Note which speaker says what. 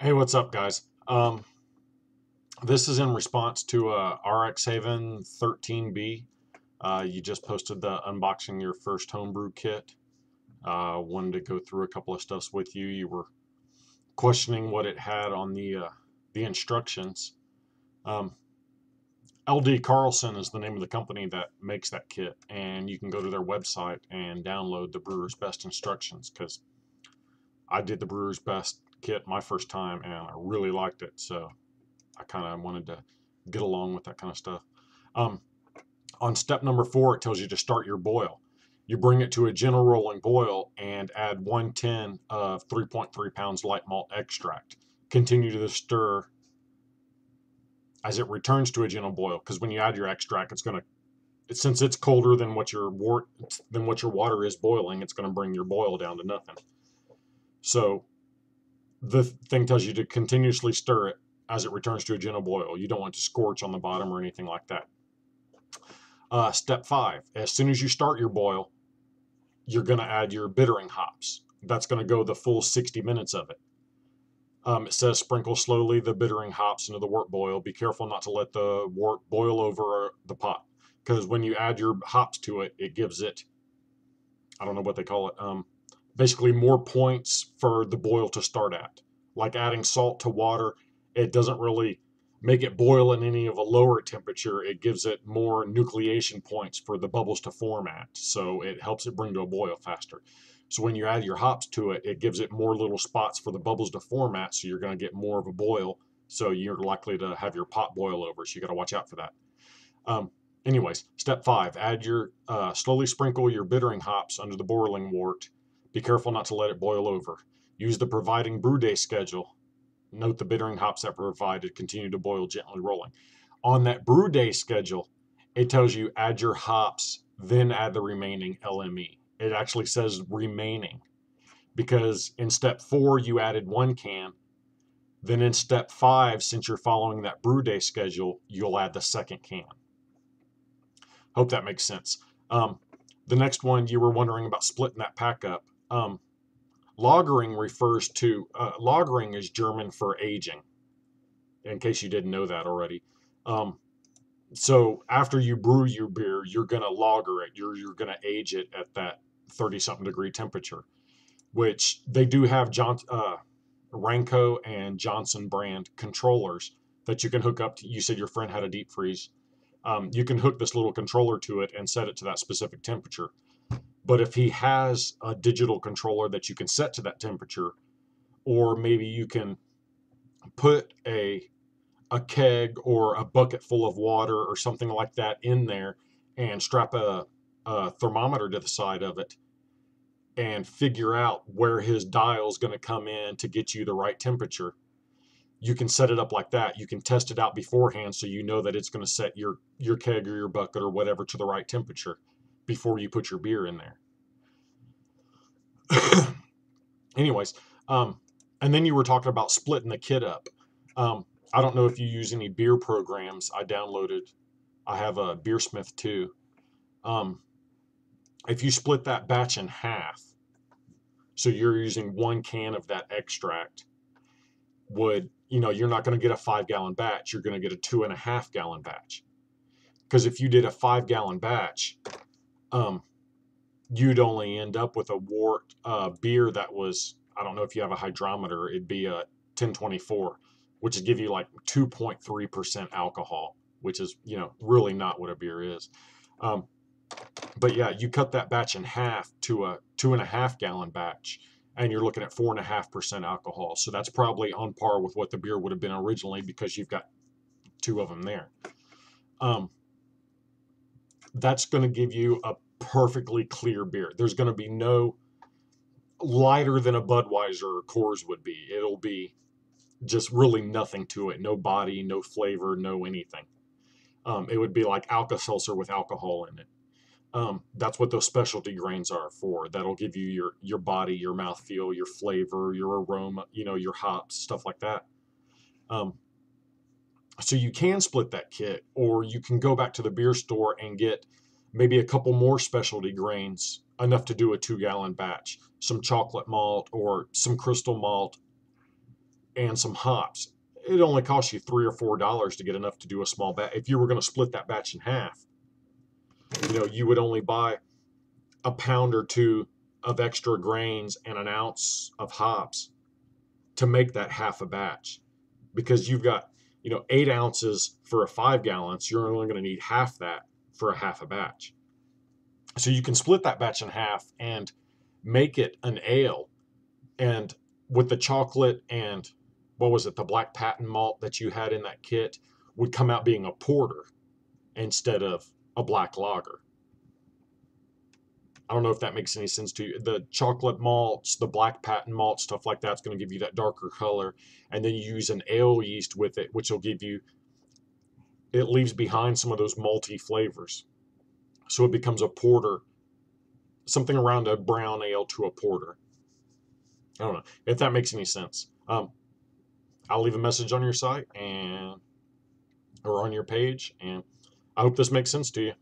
Speaker 1: Hey, what's up, guys? This is in response to rxheaven13b. You just posted the unboxing your first homebrew kit. Wanted to go through a couple of stuffs with you. You were questioning what it had on the instructions. Um, LD Carlson is the name of the company that makes that kit, and you can go to their website and download the Brewers Best instructions because I did the Brewers Best kit my first time and I really liked it. So I kind of wanted to get along with that kind of stuff. Um, on step number 4, it tells you to start your boil. You bring it to a gentle rolling boil and add 110 of 3.3 pounds light malt extract. Continue to stir as it returns to a gentle boil, because when you add your extract, it's going to, since it's colder than what your water is boiling, it's going to bring your boil down to nothing. So the thing tells you to continuously stir it as it returns to a gentle boil. You don't want to scorch on the bottom or anything like that. Step 5, as soon as you start your boil, you're going to add your bittering hops. That's going to go the full 60 minutes of it. It says sprinkle slowly the bittering hops into the wort boil. Be careful not to let the wort boil over the pot, because when you add your hops to it, it gives it, I don't know what they call it, basically more points for the boil to start at. Like adding salt to water, it doesn't really make it boil in any of a lower temperature. It gives it more nucleation points for the bubbles to form at. So it helps it bring to a boil faster. So when you add your hops to it, it gives it more little spots for the bubbles to form at. So you're going to get more of a boil. So you're likely to have your pot boil over. So you got to watch out for that. Um, Anyways, step 5, add your, slowly sprinkle your bittering hops under the boiling wort. Be careful not to let it boil over. Use the providing brew day schedule. Note the bittering hops that were provided continue to boil gently rolling. On that brew day schedule, it tells you add your hops, then add the remaining LME. It actually says remaining because in step 4, you added 1 can. Then in step 5, since you're following that brew day schedule, you'll add the second can. Hope that makes sense. Um, the next one, you were wondering about splitting that pack up. Lagering refers to, lagering is German for aging, in case you didn't know that already. Um, so after you brew your beer, you're going to lager it. You're going to age it at that 30 something degree temperature, which they do have Ranco and Johnson brand controllers that you can hook up to. You said your friend had a deep freeze. You can hook this little controller to it and set it to that specific temperature. But if he has a digital controller that you can set to that temperature, or maybe you can put a keg or a bucket full of water or something like that in there and strap a thermometer to the side of it and figure out where his dial is going to come in to get you the right temperature. You can set it up like that. You can test it out beforehand so you know that it's going to set your keg or your bucket or whatever to the right temperature before you put your beer in there. Anyways, and then you were talking about splitting the kit up. I don't know if you use any beer programs. I have a Beersmith too. Um, if you split that batch in half, so you're using 1 can of that extract, you're not going to get a 5 gallon batch. You're going to get a 2.5 gallon batch. Because if you did a 5 gallon batch, um, you'd only end up with a wort beer that was, I don't know if you have a hydrometer, it'd be a 1024, which would give you like 2.3% alcohol, which is, really not what a beer is. Um, but yeah, you cut that batch in half to a 2.5 gallon batch, and you're looking at 4.5% alcohol. So that's probably on par with what the beer would have been originally because you've got two of them there. Um, that's going to give you a perfectly clear beer. There's going to be no lighter than a Budweiser or Coors would be. It'll be just really nothing to it. No body, no flavor, no anything. It would be like Alka-Seltzer with alcohol in it. That's what those specialty grains are for. That'll give you your body, your mouthfeel, your flavor, your aroma, your hops, stuff like that. Um, so you can split that kit, or you can go back to the beer store and get maybe a couple more specialty grains, enough to do a 2 gallon batch, some chocolate malt or some crystal malt, and some hops. It only costs you $3 or $4 to get enough to do a small batch. If you were going to split that batch in half, you would only buy a pound or two of extra grains and an ounce of hops to make that half a batch, because you've got 8 ounces for a 5 gallons. You're only going to need half that for a half a batch. So you can split that batch in half and make it an ale. And with the chocolate and what was it, the black patent malt that you had in that kit would come out being a porter instead of a black lager. I don't know if that makes any sense to you. The chocolate malts, the black patent malt, stuff like that's going to give you that darker color. And then you use an ale yeast with it, which will give you, it leaves behind some of those malty flavors. So it becomes a porter, something around a brown ale to a porter. I don't know if that makes any sense. I'll leave a message on your site or on your page, and I hope this makes sense to you.